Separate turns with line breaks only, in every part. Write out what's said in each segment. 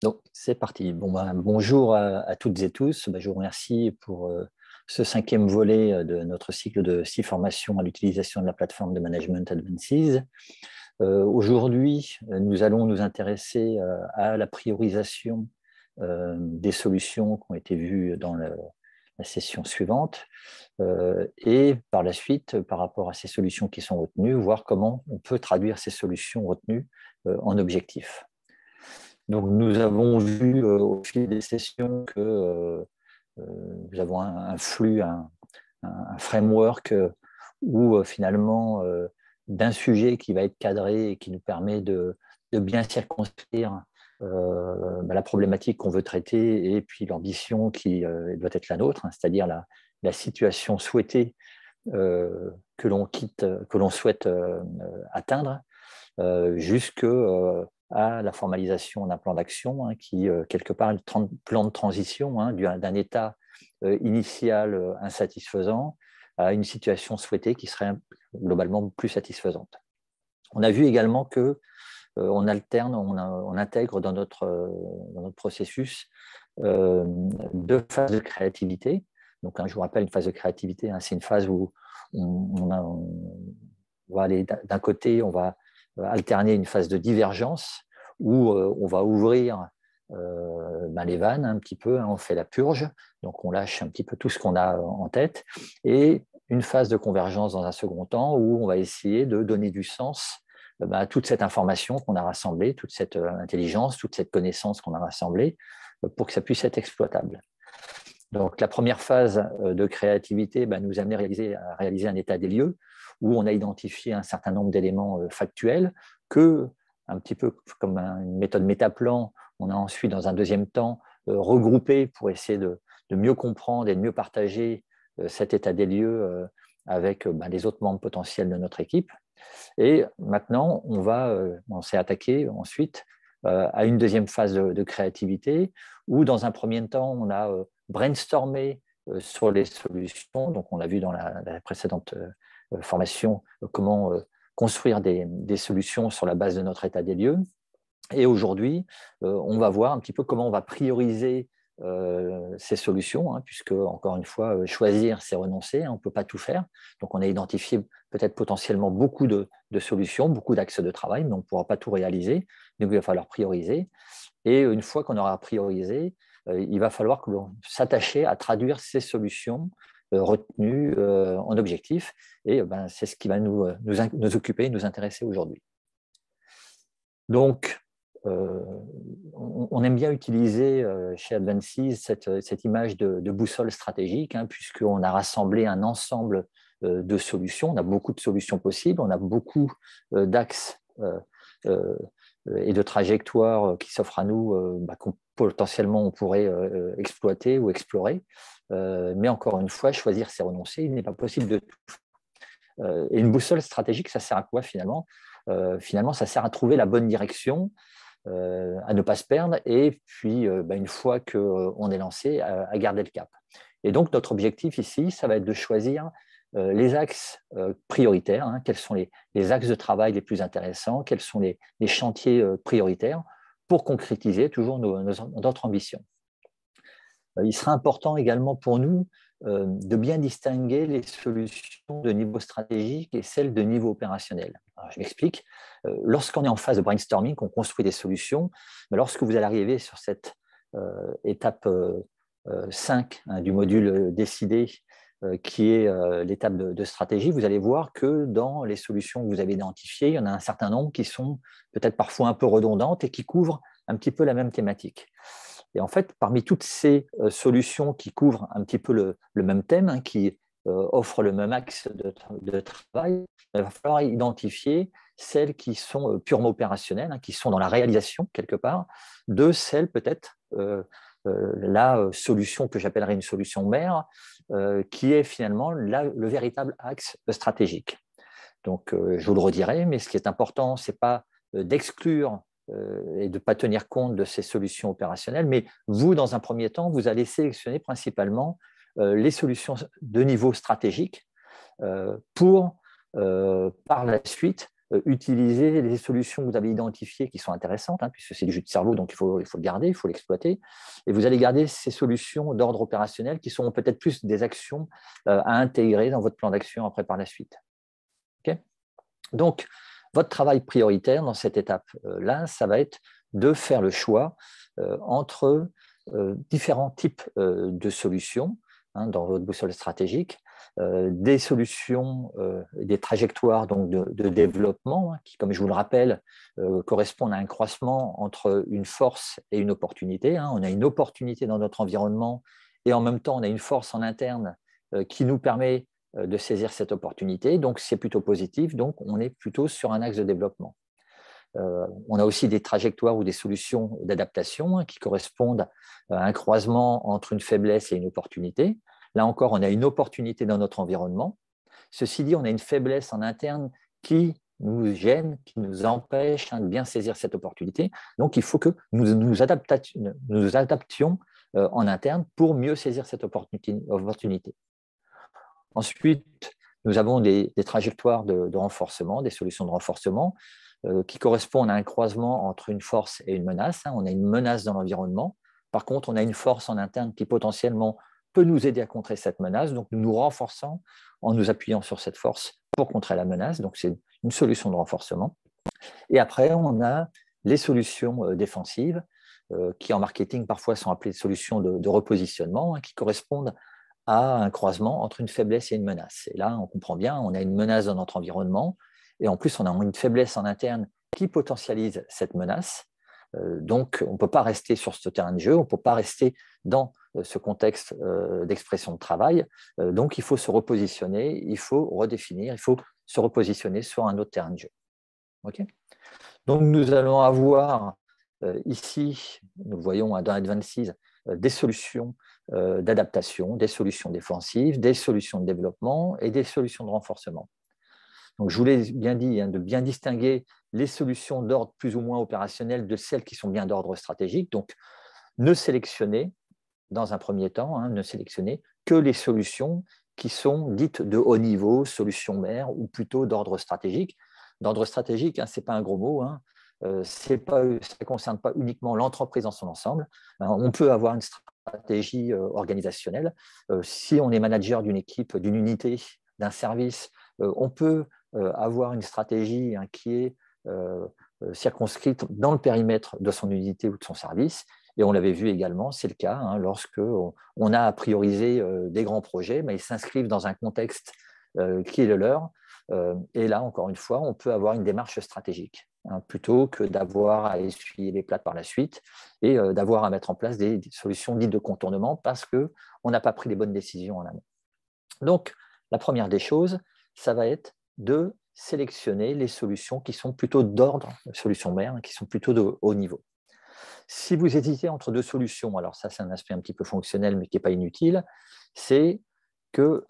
Donc, c'est parti. Bonjour à toutes et tous. Je vous remercie pour ce 5e volet de notre cycle de 6 formations à l'utilisation de la plateforme de management Advances. Aujourd'hui, nous allons nous intéresser à la priorisation des solutions qui ont été vues dans la session suivante et par la suite, par rapport à ces solutions qui sont retenues, voir comment on peut traduire ces solutions retenues en objectifs. Donc, nous avons vu au fil des sessions que nous avons un flux, un framework où finalement, d'un sujet qui va être cadré et qui nous permet de bien circonscrire la problématique qu'on veut traiter et puis l'ambition qui doit être la nôtre, c'est-à-dire la situation souhaitée que l'on souhaite atteindre, jusque à la formalisation d'un plan d'action qui, quelque part, est le plan de transition d'un état initial insatisfaisant à une situation souhaitée qui serait globalement plus satisfaisante. On a vu également que on alterne, on intègre dans notre processus 2 phases de créativité. Donc, je vous rappelle, une phase de créativité, c'est une phase où on va aller d'un côté, on va alterner une phase de divergence où on va ouvrir les vannes un petit peu, on fait la purge, donc on lâche un petit peu tout ce qu'on a en tête, et une phase de convergence dans un second temps où on va essayer de donner du sens à toute cette information qu'on a rassemblée, toute cette intelligence, toute cette connaissance qu'on a rassemblée pour que ça puisse être exploitable. Donc, la première phase de créativité nous amène à réaliser un état des lieux où on a identifié un certain nombre d'éléments factuels que, un petit peu comme une méthode métaplan, on a ensuite, dans un deuxième temps, regroupé pour essayer de mieux comprendre et de mieux partager cet état des lieux avec les autres membres potentiels de notre équipe. Et maintenant, on s'est attaqué ensuite à une deuxième phase de créativité où, dans un premier temps, on a brainstormé sur les solutions. Donc, on l'a vu dans la précédente formation, comment construire des solutions sur la base de notre état des lieux. Et aujourd'hui, on va voir un petit peu comment on va prioriser ces solutions, puisque, encore une fois, choisir, c'est renoncer, on ne peut pas tout faire. Donc, on a identifié peut-être potentiellement beaucoup de solutions, beaucoup d'axes de travail, mais on ne pourra pas tout réaliser. Donc, il va falloir prioriser. Et une fois qu'on aura priorisé, il va falloir que l'on s'attache à traduire ces solutions retenues en objectifs. Et c'est ce qui va nous occuper, nous intéresser aujourd'hui. Donc, on aime bien utiliser chez Advances cette image de boussole stratégique, puisqu'on a rassemblé un ensemble de solutions. On a beaucoup de solutions possibles, on a beaucoup d'axes et de trajectoires qui s'offrent à nous, potentiellement on pourrait exploiter ou explorer. Mais encore une fois, choisir, c'est renoncer. Il n'est pas possible de tout. Et une boussole stratégique, ça sert à quoi finalement ? Finalement, ça sert à trouver la bonne direction, à ne pas se perdre, et puis une fois qu'on est lancé, à garder le cap. Et donc, notre objectif ici, ça va être de choisir les axes prioritaires, quels sont les axes de travail les plus intéressants, quels sont les chantiers prioritaires pour concrétiser toujours notre ambition. Il sera important également pour nous de bien distinguer les solutions de niveau stratégique et celles de niveau opérationnel. Alors, je m'explique. Lorsqu'on est en phase de brainstorming, qu'on construit des solutions, mais lorsque vous allez arriver sur cette étape 5 du module décidé, qui est l'étape de stratégie, vous allez voir que dans les solutions que vous avez identifiées, il y en a un certain nombre qui sont peut-être parfois un peu redondantes et qui couvrent un petit peu la même thématique. Et en fait, parmi toutes ces solutions qui couvrent un petit peu le même thème, qui offrent le même axe de travail, il va falloir identifier celles qui sont purement opérationnelles, qui sont dans la réalisation quelque part, de celles peut-être la solution que j'appellerais une solution mère, qui est finalement le véritable axe stratégique. Donc, je vous le redirai, mais ce qui est important, ce n'est pas d'exclure et de ne pas tenir compte de ces solutions opérationnelles, mais vous, dans un premier temps, vous allez sélectionner principalement les solutions de niveau stratégique pour, par la suite, utiliser les solutions que vous avez identifiées qui sont intéressantes, hein, puisque c'est du jus de cerveau, donc il faut le garder, il faut l'exploiter. Et vous allez garder ces solutions d'ordre opérationnel qui seront peut-être plus des actions à intégrer dans votre plan d'action après par la suite. Okay. Donc, votre travail prioritaire dans cette étape-là, ça va être de faire le choix entre différents types de solutions hein, dans votre boussole stratégique, des solutions, des trajectoires donc, de développement hein, qui, comme je vous le rappelle, correspondent à un croisement entre une force et une opportunité. Hein. On a une opportunité dans notre environnement et en même temps, on a une force en interne qui nous permet de saisir cette opportunité. Donc, c'est plutôt positif. Donc, on est plutôt sur un axe de développement. On a aussi des trajectoires ou des solutions d'adaptation hein, qui correspondent à un croisement entre une faiblesse et une opportunité. Là encore, on a une opportunité dans notre environnement. Ceci dit, on a une faiblesse en interne qui nous gêne, qui nous empêche hein, de bien saisir cette opportunité. Donc, il faut que nous nous adaptions en interne pour mieux saisir cette opportunité. Ensuite, nous avons des trajectoires de renforcement, des solutions de renforcement qui correspondent à un croisement entre une force et une menace. Hein. On a une menace dans l'environnement. Par contre, on a une force en interne qui potentiellement peut nous aider à contrer cette menace. Donc, nous nous renforçons en nous appuyant sur cette force pour contrer la menace. Donc, c'est une solution de renforcement. Et après, on a les solutions défensives qui, en marketing, parfois sont appelées solutions de repositionnement, hein, qui correspondent à un croisement entre une faiblesse et une menace. Et là, on comprend bien, on a une menace dans notre environnement, et en plus, on a une faiblesse en interne qui potentialise cette menace. Donc, on ne peut pas rester sur ce terrain de jeu, on ne peut pas rester dans ce contexte d'expression de travail. Donc, il faut se repositionner, il faut redéfinir, il faut se repositionner sur un autre terrain de jeu. Okay. Donc, nous allons avoir ici, nous voyons dans Advances, des solutions d'adaptation, des solutions défensives, des solutions de développement et des solutions de renforcement. Donc, je vous l'ai bien dit, hein, de bien distinguer les solutions d'ordre plus ou moins opérationnel de celles qui sont bien d'ordre stratégique. Donc, ne sélectionnez, dans un premier temps, hein, ne sélectionnez que les solutions qui sont dites de haut niveau, solutions mères, ou plutôt d'ordre stratégique. D'ordre stratégique, hein, ce n'est pas un gros mot, hein, ça ne concerne pas uniquement l'entreprise dans son ensemble. On peut avoir une stratégie organisationnelle. Si on est manager d'une équipe, d'une unité, d'un service, on peut avoir une stratégie hein, qui est circonscrite dans le périmètre de son unité ou de son service. Et on l'avait vu également, c'est le cas, hein, lorsque on a à prioriser des grands projets, mais ils s'inscrivent dans un contexte qui est le leur. Et là, encore une fois, on peut avoir une démarche stratégique, hein, plutôt que d'avoir à essuyer les plats par la suite et d'avoir à mettre en place des solutions dites de contournement parce qu'on n'a pas pris les bonnes décisions en amont. Donc, la première des choses, ça va être de sélectionner les solutions qui sont plutôt d'ordre, solutions mères, qui sont plutôt de haut niveau. Si vous hésitez entre deux solutions, alors ça c'est un aspect un petit peu fonctionnel mais qui n'est pas inutile, c'est que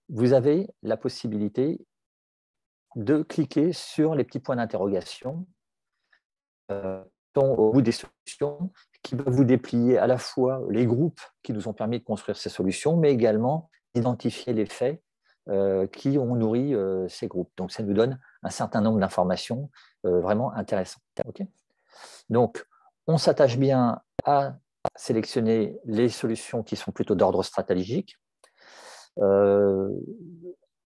vous avez la possibilité de cliquer sur les petits points d'interrogation au bout des solutions qui peuvent vous déplier à la fois les groupes qui nous ont permis de construire ces solutions, mais également identifier les faits qui ont nourri ces groupes. Donc, ça nous donne un certain nombre d'informations vraiment intéressantes. Okay. Donc, on s'attache bien à sélectionner les solutions qui sont plutôt d'ordre stratégique.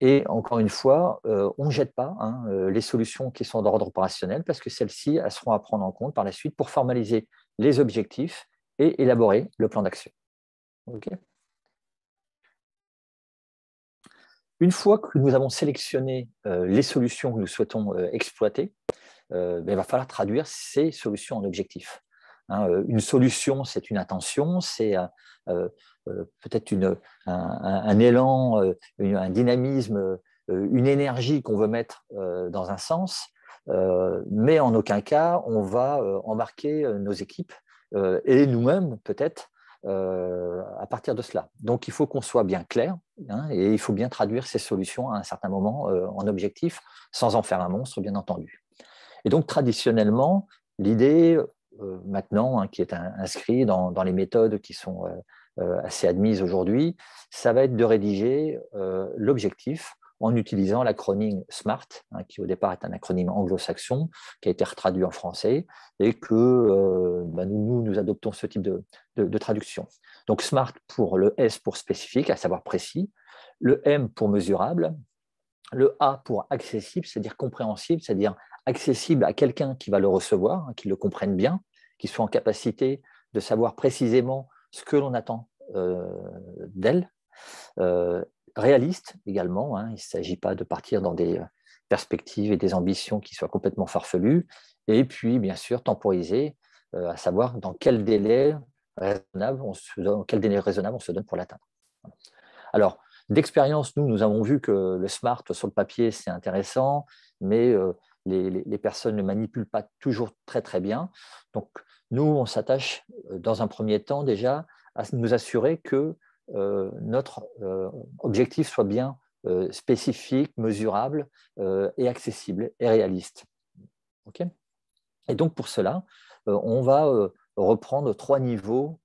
Et encore une fois, on ne jette pas hein, les solutions qui sont d'ordre opérationnel parce que celles-ci, elles seront à prendre en compte par la suite pour formaliser les objectifs et élaborer le plan d'action. Okay. Une fois que nous avons sélectionné les solutions que nous souhaitons exploiter, il va falloir traduire ces solutions en objectifs. Hein, une solution, c'est une intention, c'est peut-être un élan, un dynamisme, une énergie qu'on veut mettre dans un sens, mais en aucun cas, on va embarquer nos équipes et nous-mêmes peut-être à partir de cela. Donc, il faut qu'on soit bien clair hein, et il faut bien traduire ces solutions à un certain moment en objectifs, sans en faire un monstre, bien entendu. Et donc, traditionnellement, l'idée, maintenant, hein, qui est inscrite dans les méthodes qui sont assez admises aujourd'hui, ça va être de rédiger l'objectif en utilisant l'acronyme SMART, qui au départ est un acronyme anglo-saxon, qui a été retraduit en français, et que nous adoptons ce type de traduction. Donc SMART pour le S pour spécifique, à savoir précis, le M pour mesurable, le A pour accessible, c'est-à-dire compréhensible, c'est-à-dire accessible à quelqu'un qui va le recevoir, qui le comprenne bien, qui soit en capacité de savoir précisément ce que l'on attend d'elle. Réaliste également, il ne s'agit pas de partir dans des perspectives et des ambitions qui soient complètement farfelues. Et puis, bien sûr, temporisé, à savoir dans quel délai raisonnable on se donne pour l'atteindre. Alors, d'expérience, nous avons vu que le SMART sur le papier, c'est intéressant, mais les personnes ne manipulent pas toujours très, très bien. Donc, nous, on s'attache dans un premier temps déjà à nous assurer que notre objectif soit bien spécifique, mesurable et accessible et réaliste. Okay. Et donc, pour cela, on va reprendre 3 niveaux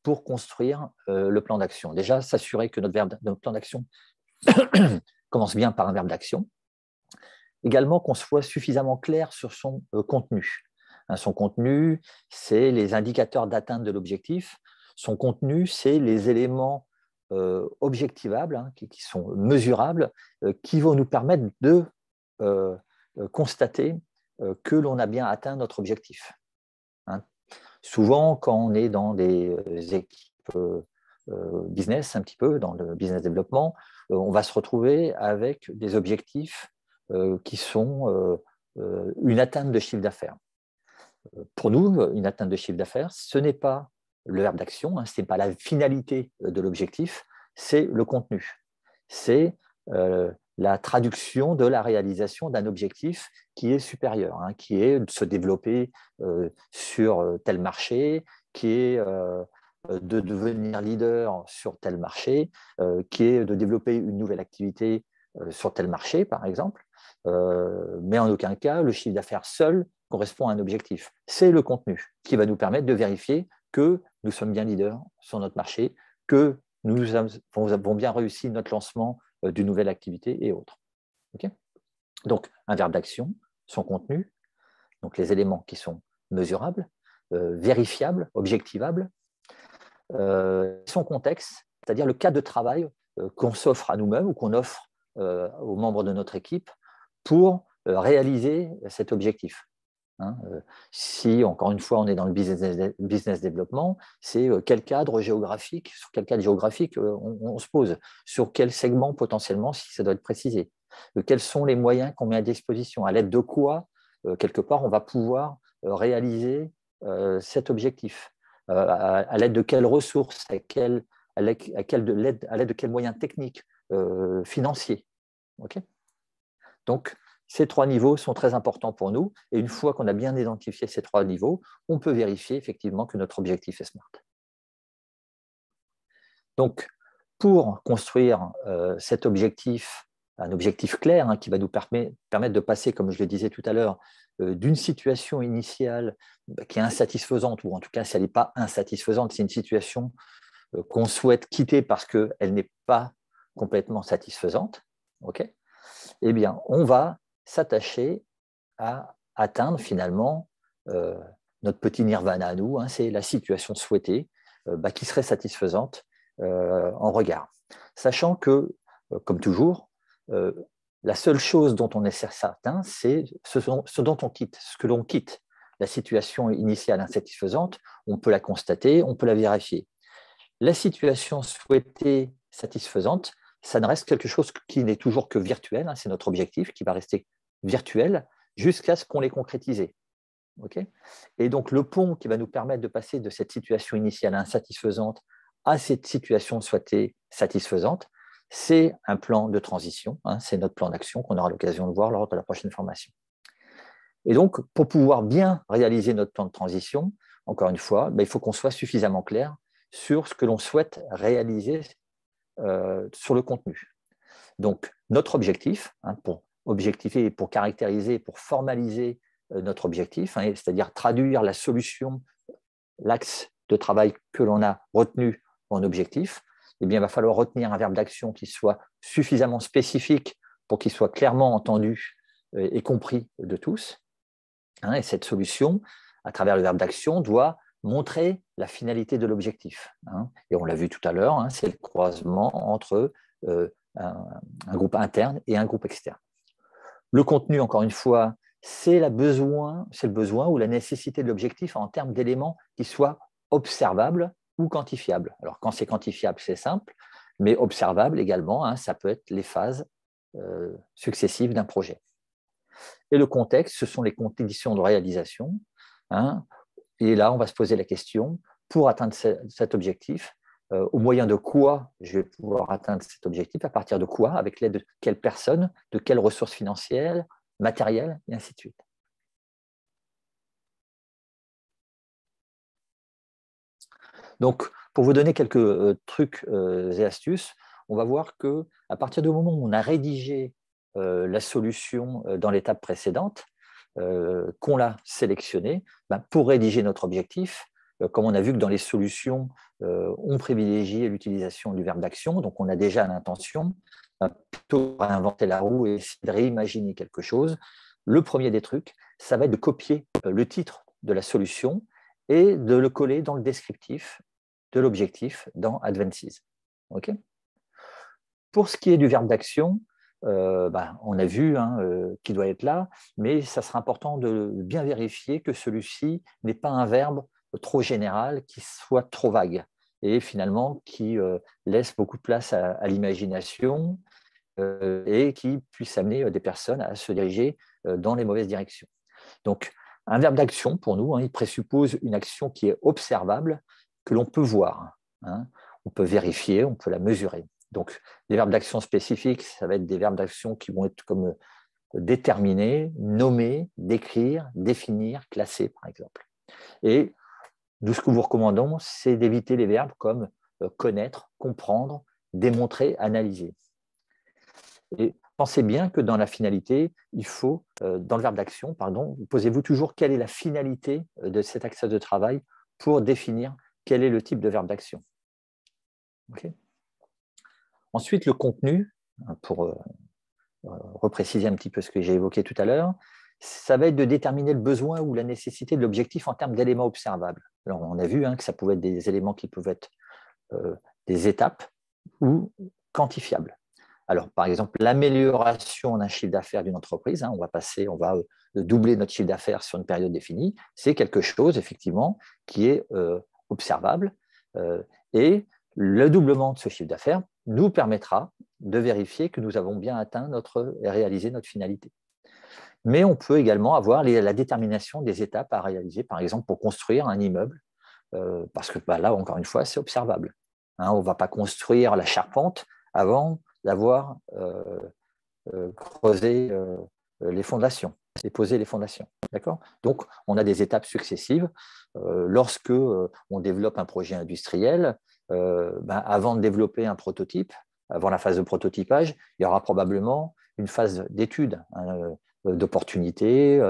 pour construire le plan d'action. Déjà, s'assurer que notre plan d'action commence bien par un verbe d'action. Également, qu'on soit suffisamment clair sur son contenu. Son contenu, c'est les indicateurs d'atteinte de l'objectif. Son contenu, c'est les éléments objectivables, qui sont mesurables, qui vont nous permettre de constater que l'on a bien atteint notre objectif. Souvent, quand on est dans des équipes business, un petit peu, dans le business développement, on va se retrouver avec des objectifs qui sont une atteinte de chiffre d'affaires. Pour nous, une atteinte de chiffre d'affaires, ce n'est pas le verbe d'action, ce n'est pas la finalité de l'objectif, c'est le contenu. C'est la traduction de la réalisation d'un objectif qui est supérieur, qui est de se développer sur tel marché, qui est de devenir leader sur tel marché, qui est de développer une nouvelle activité sur tel marché, par exemple. Mais en aucun cas, le chiffre d'affaires seul correspond à un objectif. C'est le contenu qui va nous permettre de vérifier que nous sommes bien leaders sur notre marché, que nous avons bien réussi notre lancement d'une nouvelle activité et autres. Okay. Donc, un verbe d'action, son contenu, donc les éléments qui sont mesurables, vérifiables, objectivables, son contexte, c'est-à-dire le cadre de travail qu'on s'offre à nous-mêmes ou qu'on offre aux membres de notre équipe pour réaliser cet objectif. Si, encore une fois, on est dans le business développement, c'est quel cadre géographique, sur quel cadre géographique on se pose, sur quel segment potentiellement, si ça doit être précisé, quels sont les moyens qu'on met à disposition, à l'aide de quoi, quelque part, on va pouvoir réaliser cet objectif, à l'aide de quelles ressources, à l'aide de quels moyens techniques, financiers. Okay. Donc, ces 3 niveaux sont très importants pour nous. Et une fois qu'on a bien identifié ces 3 niveaux, on peut vérifier effectivement que notre objectif est SMART. Donc, pour construire cet objectif, un objectif clair qui va nous permettre de passer, comme je le disais tout à l'heure, d'une situation initiale qui est insatisfaisante, ou en tout cas, si elle n'est pas insatisfaisante, c'est une situation qu'on souhaite quitter parce qu'elle n'est pas complètement satisfaisante. Okay. Eh bien, on va s'attacher à atteindre finalement notre petit nirvana à nous, c'est la situation souhaitée qui serait satisfaisante en regard. Sachant que, comme toujours, la seule chose dont on est certain, c'est ce dont on quitte, ce que l'on quitte. La situation initiale insatisfaisante, on peut la constater, on peut la vérifier. La situation souhaitée satisfaisante, ça ne reste quelque chose qui n'est toujours que virtuel, c'est notre objectif qui va rester virtuel jusqu'à ce qu'on l'ait concrétisé. Okay. Et donc, le pont qui va nous permettre de passer de cette situation initiale insatisfaisante à cette situation souhaitée satisfaisante, c'est un plan de transition, c'est notre plan d'action qu'on aura l'occasion de voir lors de la prochaine formation. Et donc, pour pouvoir bien réaliser notre plan de transition, encore une fois, il faut qu'on soit suffisamment clair sur ce que l'on souhaite réaliser sur le contenu. Donc, notre objectif, pour objectiver, pour caractériser, pour formaliser notre objectif, c'est-à-dire traduire la solution, l'axe de travail que l'on a retenu en objectif. eh bien, il va falloir retenir un verbe d'action qui soit suffisamment spécifique pour qu'il soit clairement entendu et compris de tous. Et cette solution, à travers le verbe d'action, doit montrer la finalité de l'objectif. Et on l'a vu tout à l'heure, c'est le croisement entre un groupe interne et un groupe externe. Le contenu, encore une fois, c'est le besoin ou la nécessité de l'objectif en termes d'éléments qui soient observables ou quantifiables. Alors, quand c'est quantifiable, c'est simple, mais observable également, ça peut être les phases successives d'un projet. Et le contexte, ce sont les conditions de réalisation. Et là, on va se poser la question, pour atteindre cet objectif, au moyen de quoi je vais pouvoir atteindre cet objectif, à partir de quoi, avec l'aide de quelle personne, de quelles ressources financières, matérielles, et ainsi de suite. Donc, pour vous donner quelques trucs et astuces, on va voir qu'à partir du moment où on a rédigé la solution dans l'étape précédente, qu'on l'a sélectionnée, pour rédiger notre objectif, comme on a vu que dans les solutions, on privilégie l'utilisation du verbe d'action, donc on a déjà l'intention, plutôt réinventer la roue et essayer de réimaginer quelque chose. Le premier des trucs, ça va être de copier le titre de la solution et de le coller dans le descriptif de l'objectif dans Advances. Okay. Pour ce qui est du verbe d'action, on a vu qu'il doit être là, mais ça sera important de bien vérifier que celui-ci n'est pas un verbe trop général, qui soit trop vague, et finalement qui laisse beaucoup de place à l'imagination et qui puisse amener des personnes à se diriger dans les mauvaises directions. Donc, un verbe d'action, pour nous, il présuppose une action qui est observable, que l'on peut voir. On peut vérifier, on peut la mesurer. Donc, des verbes d'action spécifiques, ça va être des verbes d'action qui vont être comme déterminer, nommer, décrire, définir, classer, par exemple. Et nous, ce que vous recommandons, c'est d'éviter les verbes comme connaître, comprendre, démontrer, analyser. Et pensez bien que dans la finalité, il faut, dans le verbe d'action, posez-vous toujours quelle est la finalité de cet axe de travail pour définir quel est le type de verbe d'action. Okay. Ensuite, le contenu, pour repréciser un petit peu ce que j'ai évoqué tout à l'heure, ça va être de déterminer le besoin ou la nécessité de l'objectif en termes d'éléments observables. Alors, on a vu que ça pouvait être des éléments qui peuvent être des étapes ou quantifiables. Alors, par exemple, l'amélioration d'un chiffre d'affaires d'une entreprise, on va doubler notre chiffre d'affaires sur une période définie, c'est quelque chose, effectivement, qui est observable. Et le doublement de ce chiffre d'affaires nous permettra de vérifier que nous avons bien atteint et réalisé notre finalité. Mais on peut également avoir la détermination des étapes à réaliser, par exemple, pour construire un immeuble, parce que là, encore une fois, c'est observable. On ne va pas construire la charpente avant d'avoir creusé les fondations et posé les fondations. Donc, on a des étapes successives. Lorsque on développe un projet industriel, avant de développer un prototype, avant la phase de prototypage, il y aura probablement une phase d'étude, d'opportunité,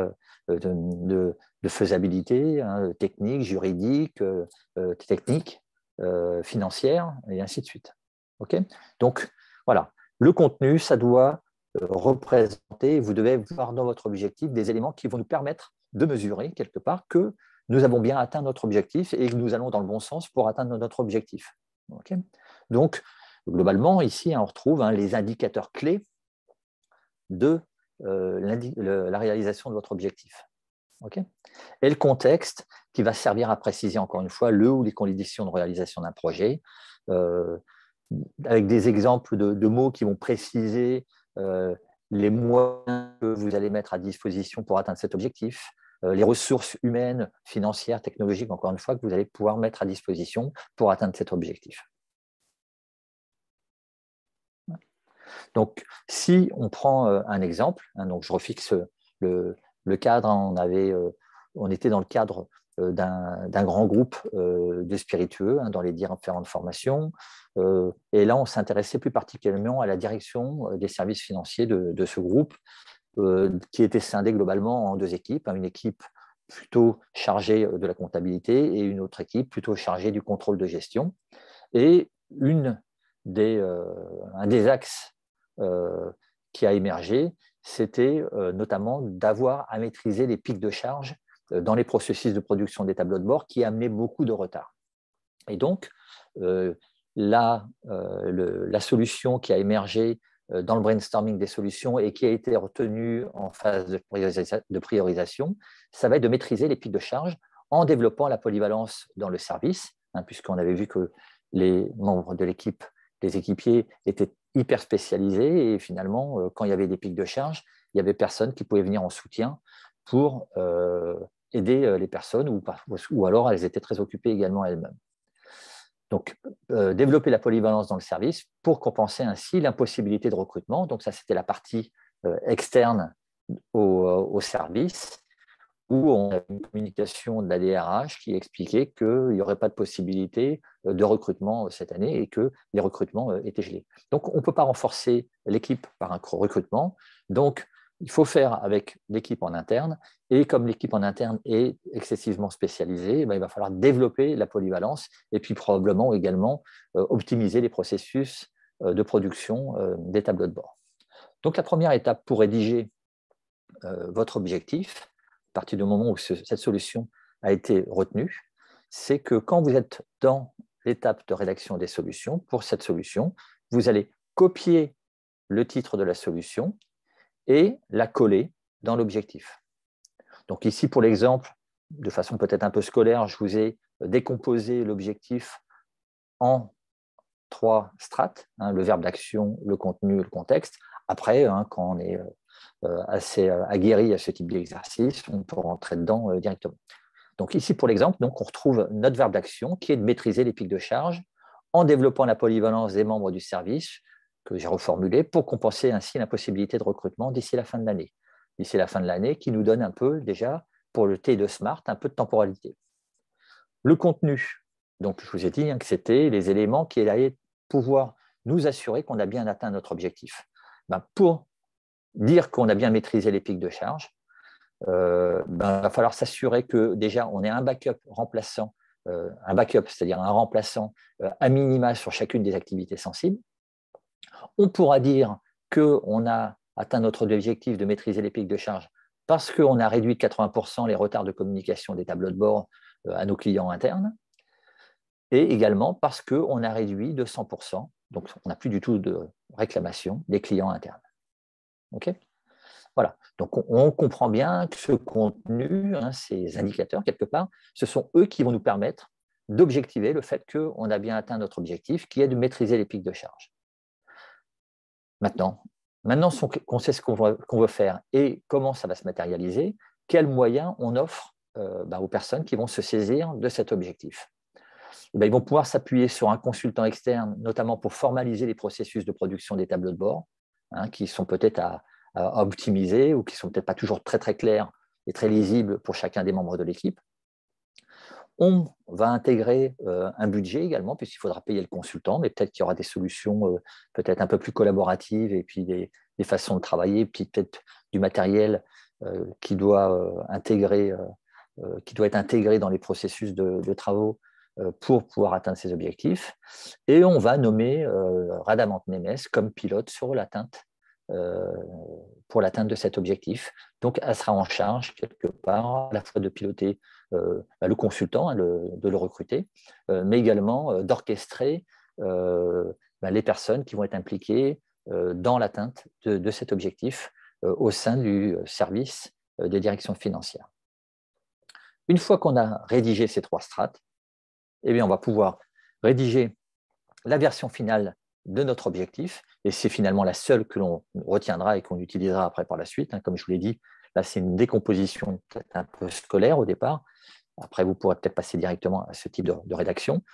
de faisabilité, technique, juridique, financière, et ainsi de suite. Okay. Donc, voilà, le contenu, ça doit représenter, vous devez voir dans votre objectif des éléments qui vont nous permettre de mesurer quelque part que nous avons bien atteint notre objectif et que nous allons dans le bon sens pour atteindre notre objectif. Okay. Donc, globalement, ici, on retrouve les indicateurs clés de la réalisation de votre objectif. Okay. Et le contexte qui va servir à préciser encore une fois le ou les conditions de réalisation d'un projet, avec des exemples de mots qui vont préciser les moyens que vous allez mettre à disposition pour atteindre cet objectif, les ressources humaines, financières, technologiques, encore une fois, que vous allez pouvoir mettre à disposition pour atteindre cet objectif. Donc, si on prend un exemple, donc je refixe le cadre, on était dans le cadre d'un grand groupe de spiritueux dans les différentes formations. Et là, on s'intéressait plus particulièrement à la direction des services financiers de ce groupe, qui était scindé globalement en deux équipes. Une équipe plutôt chargée de la comptabilité et une autre équipe plutôt chargée du contrôle de gestion. Et une un des axes qui a émergé, c'était notamment d'avoir à maîtriser les pics de charge dans les processus de production des tableaux de bord qui amenaient beaucoup de retard. Et donc, la solution qui a émergé dans le brainstorming des solutions et qui a été retenue en phase de priorisation, ça va être de maîtriser les pics de charge en développant la polyvalence dans le service, puisqu'on avait vu que les membres de l'équipe, les équipiers, étaient hyper spécialisés et finalement, quand il y avait des pics de charge, il n'y avait personne qui pouvait venir en soutien pour aider les personnes ou alors elles étaient très occupées également elles-mêmes. Donc, développer la polyvalence dans le service pour compenser ainsi l'impossibilité de recrutement. Donc, ça, c'était la partie externe au service, où on a une communication de la DRH qui expliquait qu'il n'y aurait pas de possibilité de recrutement cette année et que les recrutements étaient gelés. Donc, on ne peut pas renforcer l'équipe par un recrutement. Donc, il faut faire avec l'équipe en interne. Et comme l'équipe en interne est excessivement spécialisée, il va falloir développer la polyvalence et puis probablement également optimiser les processus de production des tableaux de bord. Donc, la première étape pour rédiger votre objectif, à partir du moment où cette solution a été retenue, c'est que quand vous êtes dans l'étape de rédaction des solutions, pour cette solution, vous allez copier le titre de la solution et la coller dans l'objectif. Donc ici, pour l'exemple, de façon peut-être un peu scolaire, je vous ai décomposé l'objectif en 3 strates, le verbe d'action, le contenu et le contexte. Après, quand on est assez aguerri à ce type d'exercice, on peut rentrer dedans directement. Donc ici, pour l'exemple, on retrouve notre verbe d'action qui est de maîtriser les pics de charge en développant la polyvalence des membres du service que j'ai reformulé pour compenser ainsi l'impossibilité de recrutement d'ici la fin de l'année. D'ici la fin de l'année, qui nous donne un peu déjà, pour le T de Smart, un peu de temporalité. Le contenu, donc je vous ai dit que c'était les éléments qui allaient pouvoir nous assurer qu'on a bien atteint notre objectif. Pour dire qu'on a bien maîtrisé les pics de charge, il va falloir s'assurer que déjà on ait un backup remplaçant, c'est-à-dire un remplaçant à minima sur chacune des activités sensibles. On pourra dire qu'on a atteint notre objectif de maîtriser les pics de charge parce qu'on a réduit de 80% les retards de communication des tableaux de bord à nos clients internes, et également parce qu'on a réduit de 100%, donc on n'a plus du tout de réclamation des clients internes. OK ? Voilà, donc on comprend bien que ce contenu, ces indicateurs, quelque part, ce sont eux qui vont nous permettre d'objectiver le fait qu'on a bien atteint notre objectif, qui est de maîtriser les pics de charge. Maintenant qu'on sait ce qu'on veut faire et comment ça va se matérialiser, quels moyens on offre aux personnes qui vont se saisir de cet objectif. Ils vont pouvoir s'appuyer sur un consultant externe, notamment pour formaliser les processus de production des tableaux de bord, qui sont peut-être à optimiser ou qui ne sont peut-être pas toujours très, très clairs et très lisibles pour chacun des membres de l'équipe. On va intégrer un budget également, puisqu'il faudra payer le consultant, mais peut-être qu'il y aura des solutions peut-être un peu plus collaboratives et puis des façons de travailler, puis peut-être du matériel qui doit être intégré dans les processus de travaux pour pouvoir atteindre ces objectifs. Et on va nommer Radamante Nemes comme pilote sur l'atteinte pour l'atteinte de cet objectif. Donc, elle sera en charge, quelque part, à la fois de piloter le consultant, de le recruter, mais également d'orchestrer les personnes qui vont être impliquées dans l'atteinte de cet objectif au sein du service des directions financières. Une fois qu'on a rédigé ces 3 strates, on va pouvoir rédiger la version finale de notre objectif, et c'est finalement la seule que l'on retiendra et qu'on utilisera après par la suite. Comme je vous l'ai dit, là c'est une décomposition peut-être un peu scolaire au départ. Après, vous pourrez peut-être passer directement à ce type de rédaction.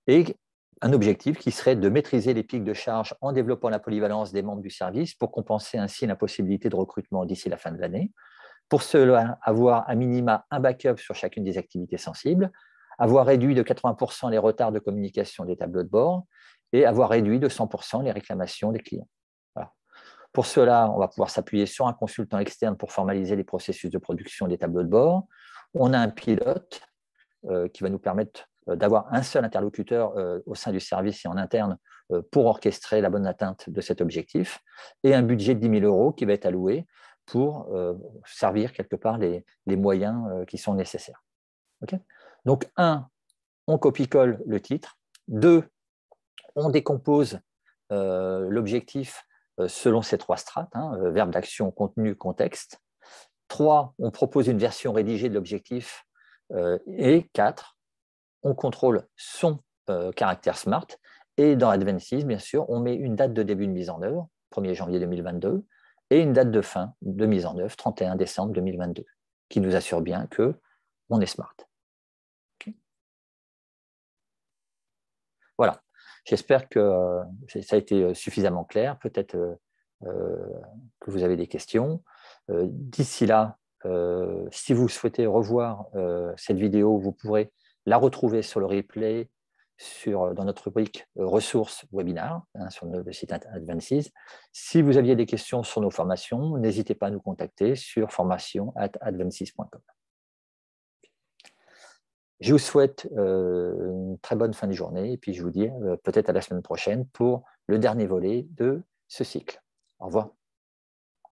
Et un objectif qui serait de maîtriser les pics de charge en développant la polyvalence des membres du service pour compenser ainsi l'impossibilité de recrutement d'ici la fin de l'année. Pour cela, avoir à minima un backup sur chacune des activités sensibles, avoir réduit de 80% les retards de communication des tableaux de bord et avoir réduit de 100% les réclamations des clients. Voilà. Pour cela, on va pouvoir s'appuyer sur un consultant externe pour formaliser les processus de production des tableaux de bord. On a un pilote qui va nous permettre d'avoir un seul interlocuteur au sein du service et en interne pour orchestrer la bonne atteinte de cet objectif, et un budget de 10 000 € qui va être alloué pour servir quelque part les moyens qui sont nécessaires. Okay. Donc, 1, on copie-colle le titre. 2, on décompose l'objectif selon ces 3 strates, verbe d'action, contenu, contexte. 3, on propose une version rédigée de l'objectif. Et 4, on contrôle son caractère SMART. Et dans Advances, bien sûr, on met une date de début de mise en œuvre, 1er janvier 2022, et une date de fin de mise en œuvre, 31 décembre 2022, qui nous assure bien qu'on est SMART. Okay. Voilà. J'espère que ça a été suffisamment clair. Peut-être que vous avez des questions. D'ici là, si vous souhaitez revoir cette vidéo, vous pourrez la retrouver sur le replay dans notre rubrique ressources webinaires sur le site Advances. Si vous aviez des questions sur nos formations, n'hésitez pas à nous contacter sur formation@advances.com. Je vous souhaite une très bonne fin de journée et puis je vous dis peut-être à la semaine prochaine pour le dernier volet de ce cycle. Au revoir.